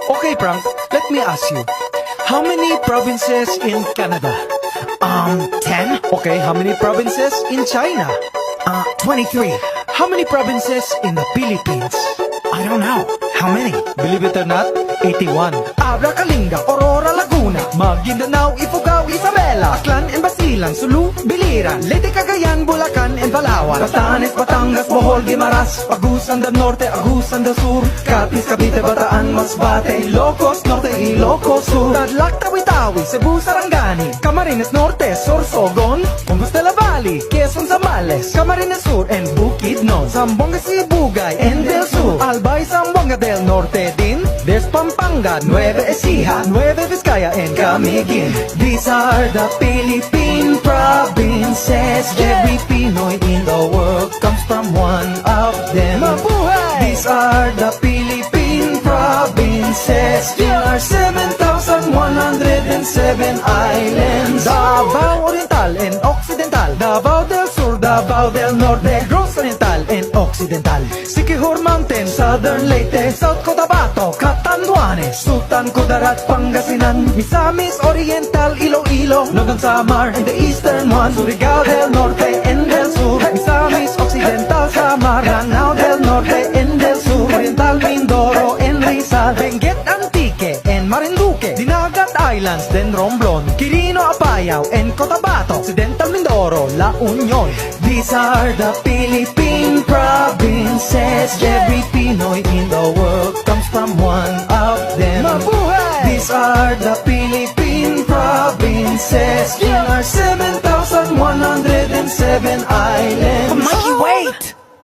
Okay, Frank, let me ask you. How many provinces in Canada? 10? Okay, how many provinces in China? 23. How many provinces in the Philippines? I don't know. How many? Believe it or not, 81. Abra, Kalinga, Aurora, Laguna, Maguindanao, Ifugao, Isabela, Aklan and Basilan, Sulu, Biliran, Leyte, Cagayan, Bulacan and Palawan, Batanes, Batangas, Bohol, Guimaras, Agusan del Norte, Agusan del Sur, Capiz, Cavite, Bataan, Masbate, Ilocos Norte, Ilocos Sur, Tadlac, Tawi-Tawi, Cebu, Sarangani, Camarines Norte, Sorsogon, Compostela Valley, Quezon, Zambales, Camarines Sur and Bukidnon, Zamboanga, Sibugay and Del Sur, Albay, Zamboanga del Norte din, there's Pampanga, Nueva Ecija, Nueva Vizcaya and Camiguin. These are the Philippine provinces. Every Pinoy in the world comes from one of them. Mabuhay! These are the Philippine provinces. There are 7,107 islands. Davao Oriental and Occidental, Davao del Sur, Davao del Norte, Negros Oriental and Occidental, Siquijor Mountain, Southern Leyte, South Cotabato, Catanduanes, Sultan Kudarat, Pangasinan, Misamis Oriental, Iloilo, Nogon Samar and the eastern one, Surigao del Norte and del Sur, Misamis Occidental, Samar, Lanao del Norte and del Sur, Oriental Mindoro and Rizal, Benguet Antique and Marinduque, Dinagat Islands, then Romblon, Quirino Apayao and Cotabato, Occidental Mindoro, La Union. These are the Philippine provinces. Every Pinoy in the world comes from one of them. Mabuhay! These are the Philippine provinces. There are 7,107 islands. Mikey, wait!